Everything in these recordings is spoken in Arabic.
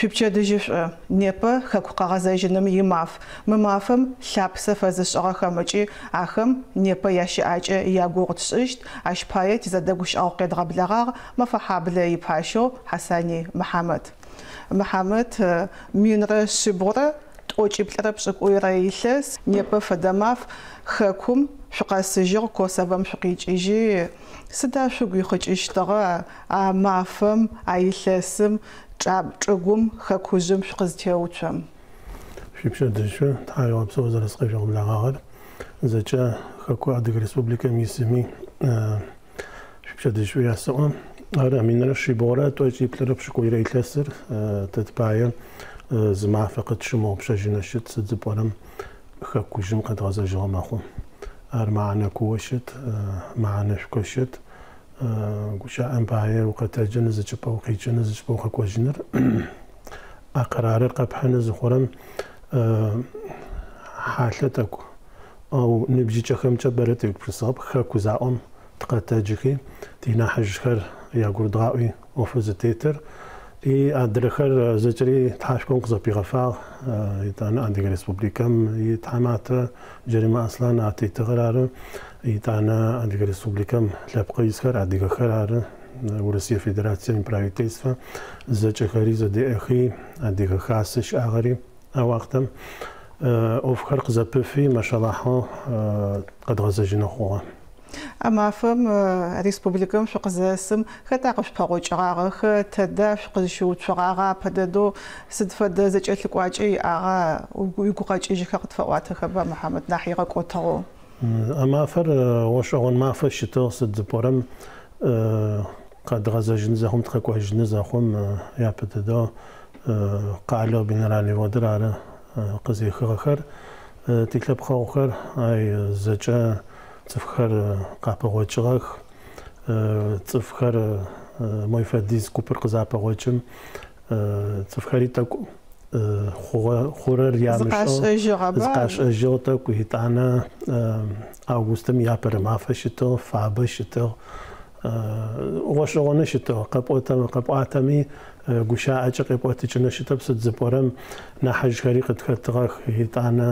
Шъуипчэдыжьышӏу непэ хэку къэгъэзэжьыным имаф. Мы мафэм лъапсэ фэзышӏыгъэхэм ыкӏи ахэм непэ ящыӏакӏэ ягугъу тшӏыщт. Ащ пае тизэдэгущыӏэгъу къедгъэблэгъагъ мэфэхьаблэ ипащэу Хьасани Мухьамед. Мухьамед минрэ шъибгъурэ тӏокӏиплӏрэ пшӏыкӏуйрэ илъэс непэ фэдэ маф хэкум шъукъэсыжьыгъ Косовэм шъукъикӏыжьи сыда шъугу ихъыкӏыщтыгъэ а мафэм а илъэсым чӏыгум хэкужъым шъукъызтеуцом. Шъуипчэдыжьышъу тхьауегъэпсэу зэрэскъежьэгъублагъагъэр зэкӏэ хэку Адыгэ Республикэм исыми шъуипчэдыжьышъу ясыӏо. Ар минрэ шъибгъурэ тӏокӏиплӏрэ пшӏыкӏуйрэ илъэсыр тэт пае зы мафэ къытщымыгъупшэжьынэ щыт сыд зыпӏэрэм хэкужъым къэдгъэзэжьыгъэ мэхъу. Ар мэхьанэ куо щыт, мэхьанэ шъукъо щыт. Гущаӏэм пае укъэтэджын зыкӏыпӏэ укъикӏын зыкӏыпӏэ укъэкӏожьыныр а къэрарыр къэпхьын зыхъурэм хьалъэ тэку ау ныбжьыкӏэхэмкӏэ бэрэ теупшысыгъэп хэку заӏом тыкъэтэджыхи тинахьыжьхэр ягурдгъаӏуи ӏофэ зытетыр и адрэхэр зэкӏэри тхьашхом къызэпигъэфагъ итӏанэ Адыгэ Республикэм итхьэматэ Джэримэ Аслъан атетыгъэр ары итӏанэ Адыгэ Республикэм лъэпкъэ исхэр адыгэхэр ары Россия Федерацием правительство зэкӏэхэри зэдеӏэхи адыгэ хасэ щыӏагъэри а уахътэм ӏофхэр къызэпыфи мэшэлахьэу къэдгъэзэжьынэ хъугъэ. А мафэм республикэм шъукъызэсым хэта къышъупэгъокӏыгъагъэхэ тэда шъукъызыщыуцугъагъа апэдэдэу сыд фэдэ зэкӏэлъыкӏуакӏэ иӏагъа уигукъэкӏыжьхэ къытфэӏуатэхэба Мухьамед нахь игъэкӏотыгъэу? А мафэр гъошӏэгъон мафэ щытыгъ сыд зыпӏэрэм къэдгъэзэжьын зэхъум тыкъэкӏожьыны зэхъум япэдэдэу къалэу минеральный водэр ары къызехыгъэхэр тилъэпкъэгъухэр ай зэкӏэ цӏыфхэр къапэгъокӏыгъэх цӏыфхэр мой фэдиз купыр къызапэгъокӏым цӏыфхэри тӏэкӏу хъурэр ямышӏэу зыкъашӏэжьыгъ тӏэкӏу итӏанэ августым япэрэ мафэ щытыгъ фабэ щытыгъ гъошӏэгъонэ щытыгъ къэпӏуатэми гущаӏэкӏэ къепӏуэтыкӏынэ щытэп сыд зыпӏэрэм нахьыжьхэри къытхэтыгъэх итӏанэ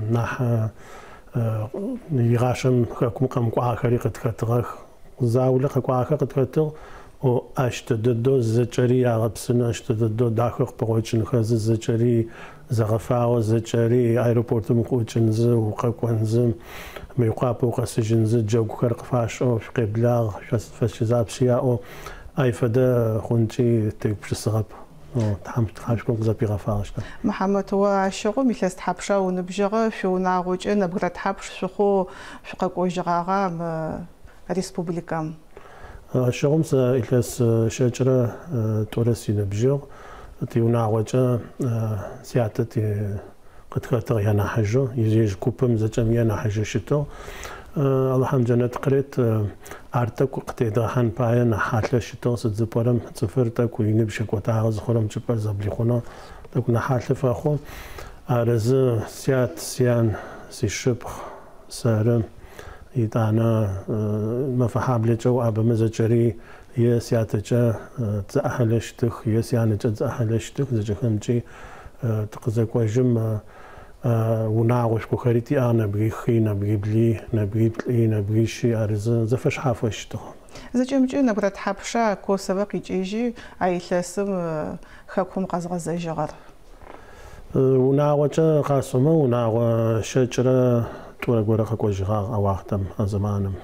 нахь игъашэм хэкум къэмыкӏуагъэхэри къытхэтыгъэх заулэ къэкӏуагъэхэр къытхэтыгъ ащтэ дэдэу зэкӏэри ягъэпсыны ащтэ дэдэу дахэ къыпэгъокӏынхэ зэкӏэри зэгъэфагъо зэкӏэри аэропортым укъыӏукӏынзы укъэкӏонзы Мыекъуапэ укъэсыжьынзы джэгухэр къыфашӏэу шъукъеблагъ фэщызапшъ яӏэу ай фэдэ хъункӏи теупшысыгъэп. тхьашхом къызэпигъэфагъэщтэ. Мухьамед о ащыгъум илъэс тхьапша уныбжьыгъэ шъуиунагъокӏэ нэбгырэ тхьапш шъухъу шъукъэкӏожьыгъагъа мы республикэм? Ащыгъум сэ илъэс щэкӏрэ тӏорэ синыбжьыгъ тиунагъокӏэ сятэ къытхэтыгъ янахьыжьы ежь купым зэкӏэми янахьыжьы щытыгъ. Аллахьым джанет къырет ар тӏэкӏу къытедгъэхьэн пае нахь хьалъэ щытыгъ сыд зыпӏэрэм цӏыфыр тӏэкӏу иныбжь къекӏотагъэ зыхъурэм чӏыпӏэр зэблихъунэу тӏэкӏу нахь хьалъэ фэхъу. Арэзы сят сян сишыпхъ сэры итӏанэ мэфэхьаблэкӏэ уӏабэмэ зэкӏэри е сятэкӏэ зэӏыхьэлэ щытых е сянэкӏэ зэӏыхьэлэ щытых зэкӏэхэмкӏи тыкъызэкӏожьым унагъо шӏукъэхэри тиӏагъ нэбгыхи нэбгыбли нэбгыплӏи нэбгыщи арэзы зэфэшъхьафэ щытыгъ. Зэкӏэмкӏи нэбгырэ тхьапша Косовэ къикӏыжьи а илъэсым хэкум къэзгъэзэжьыгъэр? Унагъокӏэ къасӏомэ унагъо щэкӏрэ тӏурэ горэ къэкӏожьыгъагъ а уахътэм а зэманым.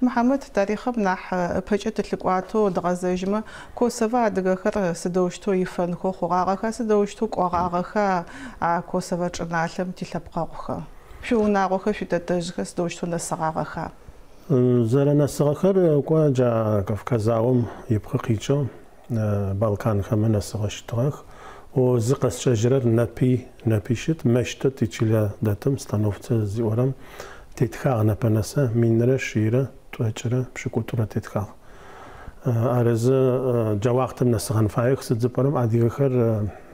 Мухьамед тарихъым нахь ыпэкӏэ тылъыкӏуатэу дгъэзэжьмэ Косовэ адыгэхэр сыдэущтэу ифэнхэу хъугъагъэха сыдэущтэу кӏуагъагъэха а Косовэ чӏыналъэм тилъэпкъэгъуха? Шъуиунагъохэр шъуитэтэжъхэр сыдэущтэу нэсыгъагъэха? Зэрэнэсыгъэхэр кӏо джа Кавказаом ипхъэ къикӏэу Балканхэмэ нэсыгъэ щытыгъэх. Зы къэсчъэжьырэр нэпи щыт мэщтэ тичылэ дэтым становцэ зиӏорэм тетхагъ нэпэнэсэ минрэ шъирэ тӏокӏрэ пшӏыкӏутӏурэ тетхагъ. Арэзы джауахътэм нэсыгъэн фаех сыд зыпӏэрэм адыгэхэр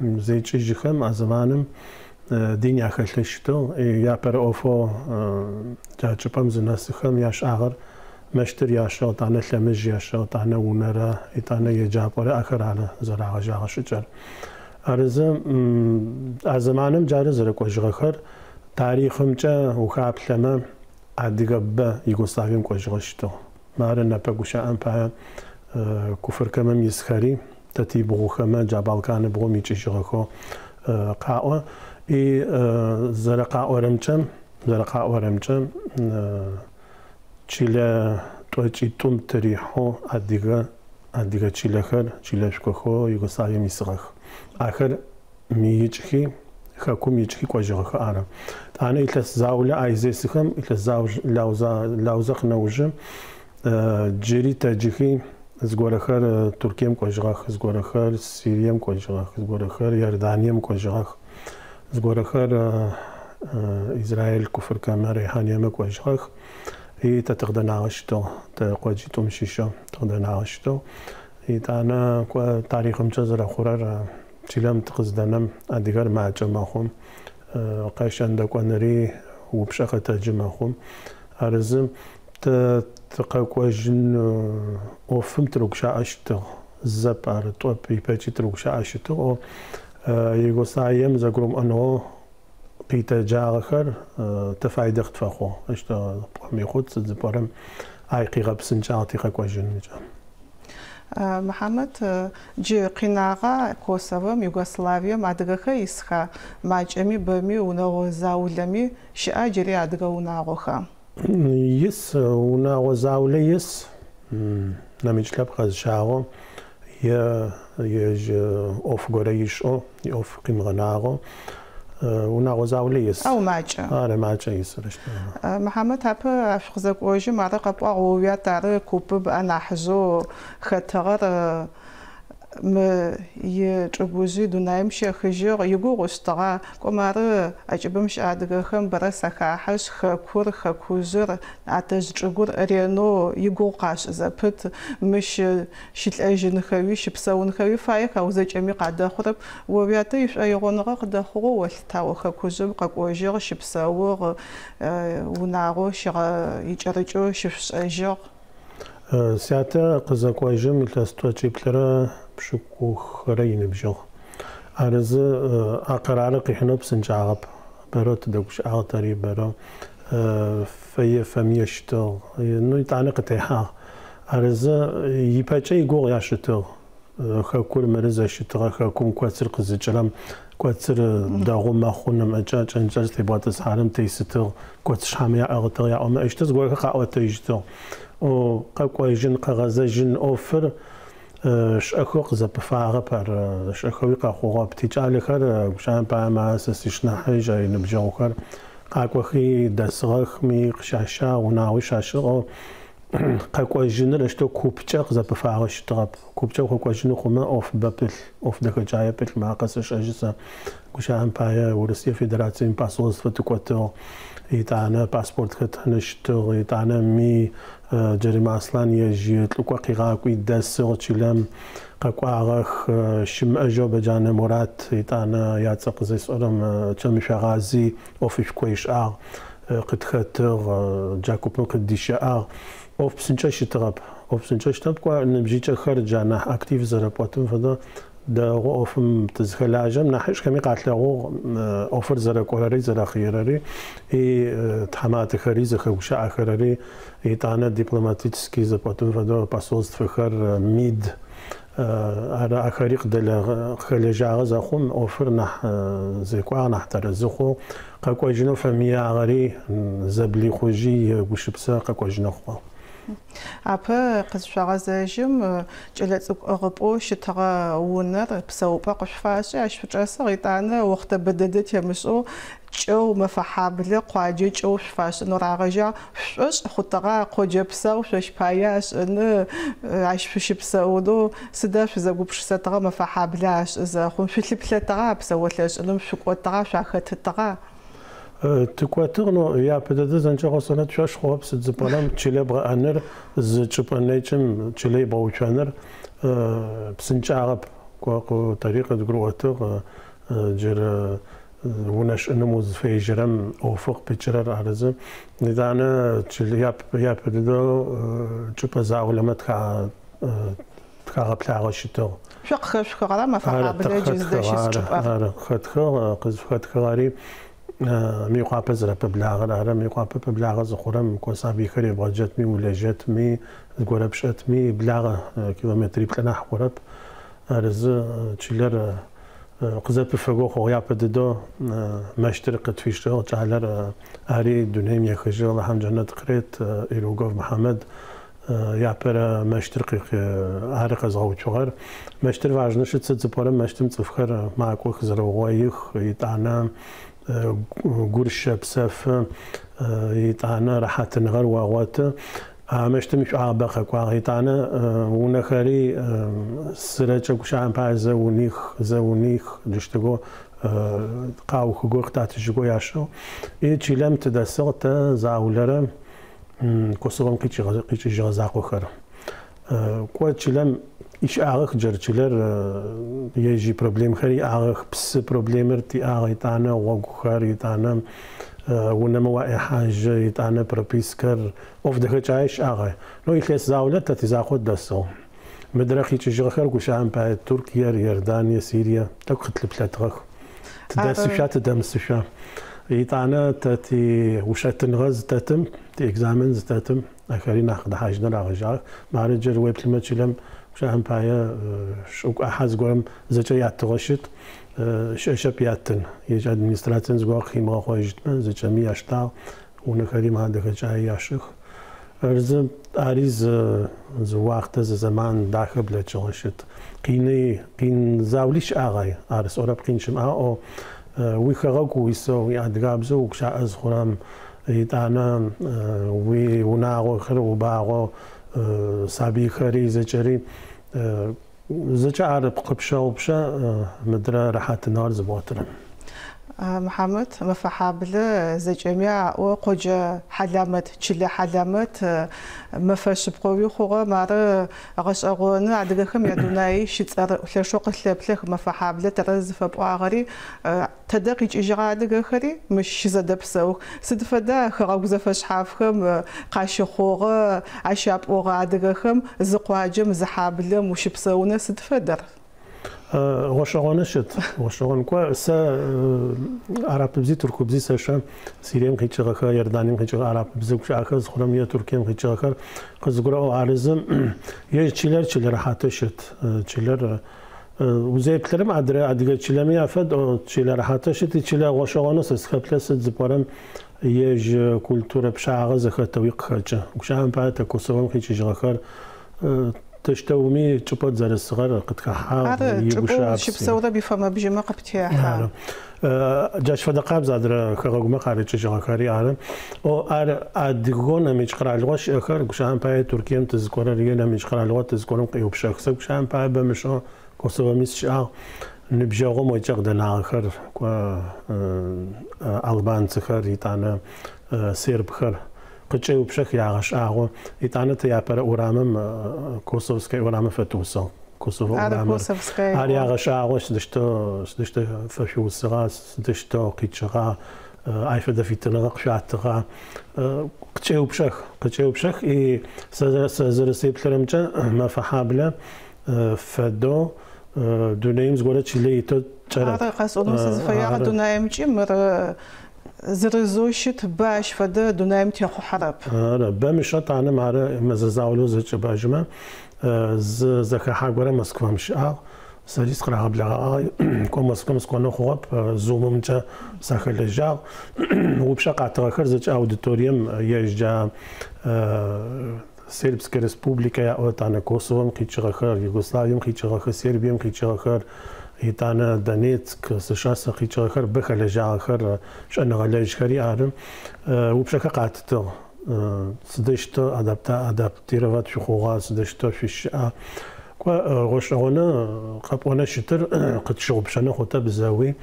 зекӏыжьыхэм а зэманым дин яхэлъэ щытыгъ япэрэ ӏофэу джа чӏыпӏэм зынэсыхэм яшӏагъэр مشتر ياشو تانا لمج ياشو تانا ونرا تانا يجابورة آخر على زراعة جاغ شجر أرزم أزمانم جار زرق وجغخر تاريخم جا وخاب لما عدقب يوغوسلافيم كوجغشتو مارنا بقوشا أمبا كفر كمم يسخري تتي بغو خما جا بالكان بغو ميچي جغخو قاوة زرقاء ورمجم چيلا توچي توم تريحو عدقا چيلا خر چيلا شكوخو يوغوسلافيم يسغخ آخر ميچخي خاكم يجي كوجغخ أنا إتلاس زاولة أيزيسكم إتلاس زاوزخ نوجم جري تجيخي زغورخر تركيا كوجغخ زغورخر سوريا كوجغخ زغورخر يردانيا كوجغخ زغورخر إسرائيل كفر كما ريحانيا كوجغخ هي تتقدر نعشتو تقوجي تمشيشو تقدر نعشتو هي تانا تاريخ مجزر خورر چیلم تقصدنم ادیگر معجم خم قایشنده کناری و بشخه ترجمه خم ارزم تقاقوجن اوفم تروكشا اشتو زبار تو بيباچي تروكشا اشتو او يوغوسلايم زغروم انو بيتا جاغخر تفايدخ تفخو اشتا ميخوت زبارم ايقي غبسنجاتي قاقوجن مجا محمد جي قناغا كوسوم يوغوسلافيا ادغخا يسخا ماچمي بمي ونغو زاولمي شا جري ادغا وناغوخا يس وناغو زاولي يس نميچلاب خزشاغو يج اوف غوريشو اوف قيمغناغو وناغو زاولي يس او ماچا ماچا يس محمد هابا افخزك اوجي مارا قبوا ويا تار كوب انا حزو خطر م يجبوزي دونايم شخجير يغو غستغا كومار اجبمش ادغخم برسخا حش خكور خكوزر اتج جغور رينو يغو قاش زبت مش شيتلاجن خوي شبسون خوي فايك او زجمي قاده خرب وبيات يش ايغونغا قد خو ولتاو خكوزم ققوجير شبساو وناغو شغ يجرجو شفشاجو ساعتا قزاكواجم التاستواتشي بلرا بشكو خرين بجو أرز أقرارق إحنا بسنجعب برا تدوش عطري برا في فميشتو إنه يتعنق تيها أرز يبتشي يقول ياشتو خاكور مرز ياشتو خاكم كواتر قزجرام كواتر داغو ما خونا مجاج انجاج تبات سحرم تيستو كواتر شامية أغطر يا أما إشتز قولك قاوة تيجتو او قاقوجن قغزجن اوفر شاخو قزبفاغه بر شاخوي قاخو بتيجال خر شان با ما سسشنا حاجه نبجو خر قاقوخي دسغخ مي قشاشا وناوي شاشو قاقوجن رشتو كوبچا قزبفاغه شطرب كوبچا قاقوجن خما اوف بابل اوف دكجايه بل ما قسش اجسا شان با روسيا فيدراسيون باسوس فتكوتو يتانا باسبورت خدنشتو يتانا مي جريمة أصلاً يجي تلقوا قيقاك ويدسوا تشيلم قاقواغخ شم أجو بجانا مرات يتانا ياتسق زي سؤالهم تشمي شغازي أوفيش كويش قد خطر جاكوبون قد ديشا أوف بسنجاش تغب أوف بسنجاش تغب كوا نبجيجا خرجانا أكتيف زرابواتم فدا دا اوفم تزخلاجم نحش كمي قاتلو اوفر زرا كولاري زرا خيراري اي تحمات خريزه خوشا اخراري اي تانا دبلوماتيسكي زبطن فدو باسوست فخر ميد على اخريق دل خلجا زخم اوفر نح زيكوا نح ترزخو قاكو جنو فميا غري زبلي خوجي وشبسا قاكو جنو خو أبا قد شغازجم جلت أغبو شتغا ونر بسوبا قشفاشي عشفجاسا غيطانا وقت بددت يمسو جو مفحابلي قواجي جو شفاش نراغجا شوش خطغا قوجي بساو شوش باياش إن عشفش بساودو سداش زاقوبش ساتغا مفحابلاش إذا خون شتلي بلاتغا بساوتلاش إنهم شكوتغا شاختتغا تكواترنو يا بدأت زنجر صنعت شاش خواب سدزبالام تشيلي بغا أنر زتشوبانيتشم تشيلي باوشانر بسنج عرب كواقو طريقة قرواتر جر ونش نموز في جرم أوفق بجرر أرزه إذا أنا تشل ياب بدو تشوف زاولة تكا بلاغة شتو شق خرا ما فقط بلجز داش تشوف خدخاري ميقا بزرا ببلاغة ميقا ببلاغة زخورم كوسابي خري بجت مي ولا جت مي زغورا بشت مي بلاغة كيلومتري بلنا حورب أرز تشيلر قزب فوق خويا بدو مشترقت فيشتو تعالر هاري دنيم يخجل الله هم جنة قريت إيروغوف محمد يا بر مشترق عارق زغو شغر مشتر واجنش تزبورم مشتم تفخر معكو خزر وغايخ يتعنا قرش بسف يتعنا راحت نغر وغوات مشتم مش عابق كواغيتانا ونخري سرچ كوشان با زونيخ دشتگو قاو خغو خطات جگو ياشو اي چيلم تدسقت زاولره كوسوم قيچ جازاقو خر كو چيلم ايش اغخ جرچلر يجي بروبليم خري اغخ بس بروبليمر تي اغيتانا وغخر يتانا ونما واي حاجة يتانا بروبيسكر اوف دخل عايش اغا لو يخلص زاولة تتزاقود دسو مدرخي تشجغ خير قشان با تركيا يردانيا سوريا تاخذ البلاتغخ تدس فيها تدمس فيها يتانا تاتي وشات نغز تتم تي اكزامنز تتم اخرين ناخذ حاجة نراجع مع رجل ويب المتشلم وشان بايا شوك احاز قرم زجايات تغشت شبياتن يج ادمنستراتن زغور خيما خوجتمن زجمي اشتا ونخري ما دخجاي ياشخ ارز اريز زوقت زمان داخل بلچوشت قين زاوليش اغاي ارس اورب قينشم او وي خرق ويسو يادغابزو وكشا از خرام يتانا وي وناغو خرو باغو سابي خري زجري زجا عرب قبشة وبشة مدرة راحت النهار زبوترم محمد مفحابله زجميع وقجة حلامت تشيل حلامت مفش بقوي خوغا مار غش أغون عدقهم يدوناي شتر لشوق الثبلخ مفحابله ترز فبقاغري تدقيج إجراء عدقخري مش زاد بسوق سدفدا خراوز فش حافهم قاش خوغا عشاب أوغا عدقهم زقواجم زحابله مش بسونا سدفدر وشغلنا شت وشغلنا كوا سا عرب بزي تركو بزي ساشا سيريم خيتش غخا يردانيم خيتش عرب بزي كش آخر خرام يا تركيم خيتش آخر خزقرا أو عارزم يا تشيلر حتى شت تشيلر وزي بتلرم عدقة تشيلر يافد أو تشيلر حتى شت تشيلر وشغلنا سخبلس زبارم يج كولتورة بشعة زخا تويق خرجة وشان بعد تكوسوم خيتش غخار تشتومي تشوبات زر الصغار قد كحا يبوشاب شب سودا بفما بجمع قبتيها جاش فدقاب زادر خرج ما خارج شجع خاري عالم أو أدقون مش قرأ الغش آخر كشان باي تركيا تذكر رجال مش قرأ الغش تذكرهم قيوب شخص كشان باي بمشوا كوسوا مش نبجاهم ويجقدنا آخر كوا ألبان تخر يتانا سيرب خر قتشي وبشك يعغش أعو يتعنى تيابر أورامم كوسوفسكي أورام فتوسو كوسوف أورام هاري يعغش أعو سدشتو فشو السغاس سدشتو قيتشغا عايفة في تنغق شعتغا قتشي وبشك إي سازرسي بلرمجا ما فحابلة فدو دونيمز قولت شلي تو تشرب قاس أولوس فيا دونيم جمر زرزوشت باش فدا دونايم تيخو حرب بمشط أنا مع مزازاولو زج باجمة زكا حاجورة مسكوا مش ساليس قرا بلا كم مسكوا نخوب زوم مجا ساخل الجا وبشقة تأخر زج أوديتوريوم يجا سيربسكي ريسبوبليكا يا أوتانا كوسوم قيتشغخر يوغوسلافيا قيتشغخر سيربيا قيتشغخر يتانا دانيتسك سشاس قيتشغخر بخل جاخر شأن غلاج خري عارم وبشكل قاتتو سدشتو أدابتيروات في خوغا سدشتو في الشقة غوشغونا قابونا شتر قد شغب شانا خوتا بزاوي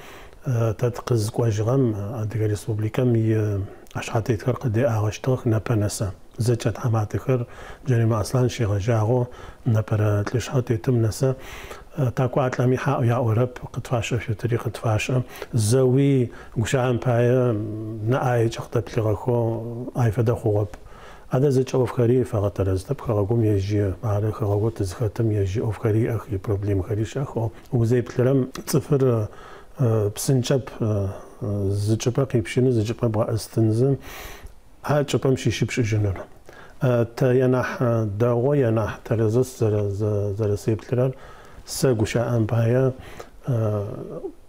تتقز كواجغام أدقى ريسبوبليكا مي أشحاتي تكر قدي أغشتوخ نابنسا زجت حماتي خر جاني ما أصلا شي غجاغو نابرا تلشحاتي تمنسا تاكوات لامي حق يا أوروب قطفاشة في طريق قطفاشة زوي وشعن بايا نأي جختب لغاكو أي فدا خوب هذا زي أفكاري فقط رزتب خلاقوم يجي على خلاقو تزختم يجي أفكاري أخي بروبليم خريش أخو وزي بتلرم صفر بسنجب زجبا قيبشين زجبا بغا استنزم هاد جبا مشي شبش جنر تا ينح داغو ينح ترزس زرسي بتلرم ساقوشا أمبايا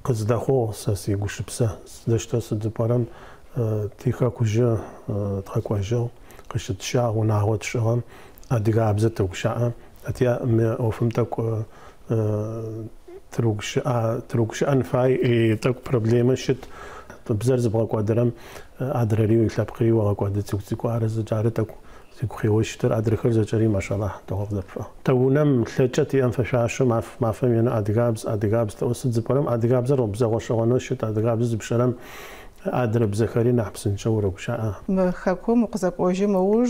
قزدخو ساسي قوش بسا دشتا سدبارم تيخا كوجا تخاكواجا قشت شا ونعوت شغم أديك عبزت وشاء أتيا وفهمتك تروكش أنفاي تك بروبليم شت بزرز بغاك ودرم أدري ويتلبقي وغاك ودت سوكسيكو عرز جارتك سيكو وشتر أدري خرج جري ما شاء الله توقف دفع تونم ثلاثة أنفشاشو ما فهم يعني أديكابز توسط زبرم أديكابز ربزا وشغنوشت أديكابز بشرم أدرى بزخري نحبس نشور وشاء. مخكم قزقوجي موج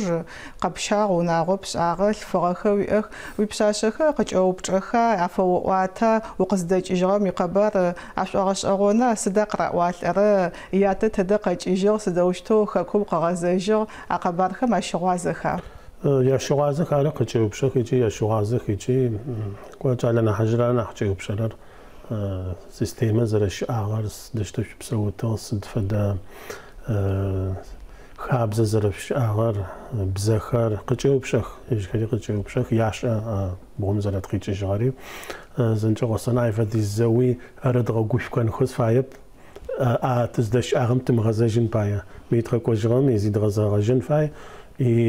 قبشاغ وناغوبس أغل فرخوي ويبساشخ قجأو بجخا عفوواتا وقزدج إجرام يقبر عشوغش أغونا صدق رأوات ياتا تدقج إجر صدوشتو خكم قغزجر عقبارخ ما شغازخا. يا شغازخ على قجأو بشخ يجي يا شغازخ يجي قوة حجرانا قجأو بشرر. سيستم زرش أغرس دشتوش بسوته صد فدا خابز زرش أغر بزخر قجيو بشخ يجري قجيو بشخ يعش بوم زرت قيتش جاري زنجر وصناعي فدي الزوي أرد غوش كان خذ فايب تزدش أغم تمغزجن بايا ميترك وجرام يزيد غزاجن فاي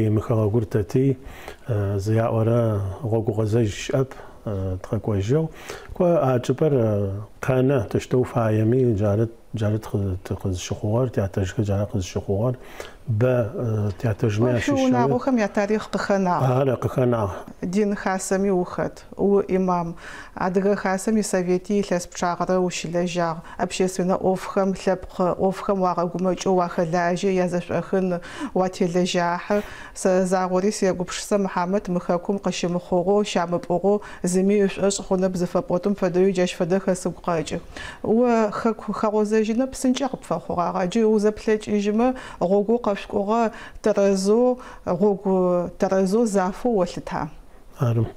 مخرجور تاتي زي أورا غوغزج أب تخكوجو كأجبر قناة تشتو فايمي جارت تخز شخوار تعتج جارت خز شخوار ب تعتجمع شو ناقوخم يا تاريخ قخنا قخنا دين خاسمي وخت وإمام عدغ خاسمي سويتي لس بشاغر وشلجار أبشيسنا أوفخم لبخ أوفخم واغمج واخلاجي يزش أخن واتلجاح سزاغوريس يغبش محمد مخاكم قشم خوغو شام بوغو زمي اش خونه بزفبوتم فدوي جاش فدخ سبقاج وخك خوزاجنا بسنجق بفخوراجي وزبلج إجما غوغو قشقوغا ترزو زافو وشتها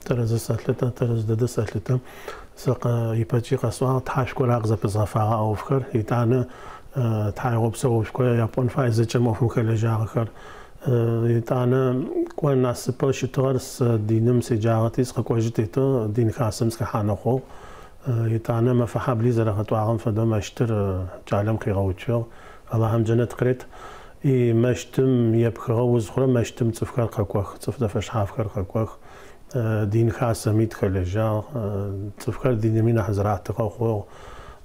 ترز ساتلتا ترز دد ساتلتا ساق يباتي قصوا تحاشكو لاغزا بزافا او فكر يتانا تحايغو بسو شكو يابون فايزه جمو فمخل جاخر يتانا كون ناس باش تورس دينم سجارتيس قوجتيتو دين خاصم سخانخو يتانا ما فحابلي زرغتو عام فدما اشتر جالم قيغوتشو الله هم جنت قريت اي مشتم يبخرو زخرا مشتم تفكر قاكوخ تفدفش حافكر قاكوخ دين خاصة ميت خلجا تفكر دين مين حزرات تقاخو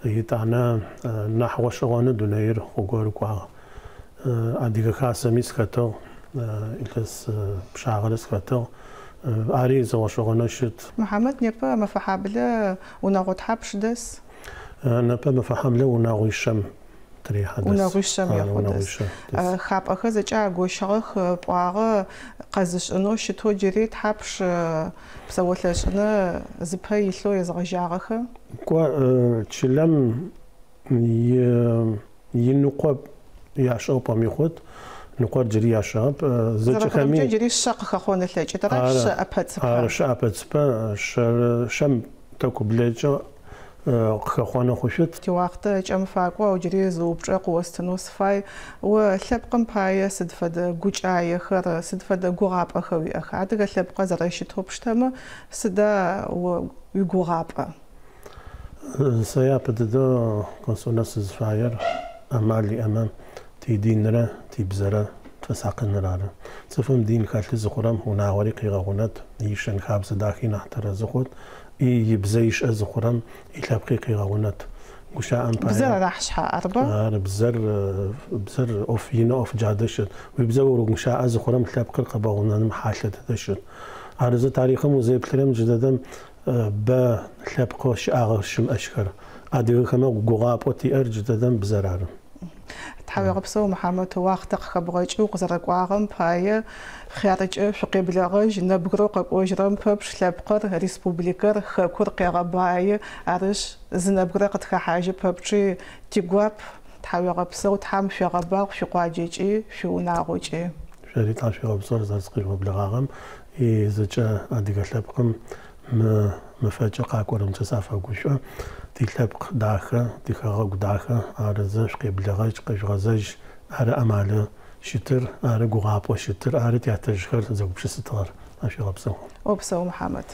يتعنا نحو شغان دونير وقول كوا عديك خاصة ميت خطو إلس بشاغرس خطو عريز وشغان شت محمد نبا ما فحابله وناغوت حبش دس نبا ما فحابله وناغوي شم ونغشم ياخدس خاب أخذ جا غوشخ باغ قزش إنه شتو جريت حبش بسوتلش إنه زبها يسلو يزغجاغخ كوا تشلم ينقب يعشق بميخود نقول جري يعشق زج خمي جري الشق خخون الثلج ترى شابت شم تاكو بلجا خخونا خوشت تي وقت جام فاقوا وجري زوب جق وستنوس فاي وثبقم باي سدفد غوجاي خر سدفد غوغاب اخوي اخ ادغ ثبق زريشت هوبشتما سدا وغوغاب سيابد دو كونسوناس فاير امالي امام تي دينرا تي بزرا تساقن رارا تفهم دين خالت زخرم هنا وريقي غونات يشن خابز داخي نحتر زخوت يبزيش أزخرم إلى بقيقي غونات وشا أمباير بزر راح شحا أربعة بزر أوف ينا أوف جادش ويبزورو مشا أزخرم إلى بقيقي غونات محاشة تدشر عرض تاريخهم وزي بكلام جددا با لبقوش آغر شم أشكر أدير خما غوغاب وتي أرجددا بزرارم تحاول محمد واختق خبرج وقزرق واغم باي خارج شقيبلغج نبغرو قوجرم بش لبقر ريسبوبليكر خكور قرباي عرش زنبغرا قد حاجه ببشي تيغواب تحاول تحام في غباق في قواجيجي في ناغوجي شريط عشي غبصر زرزقي وبلغاغم إذا جاء عندك لبقم مفاجأ قاكورم تسافة قوشوا تلبق داخل تخرج داخل على زش قبلغاج قجغزاج على أماله شتر على جواب وشتر على تحتاج خير زوج بشستر عشي غبصر وبسو محمد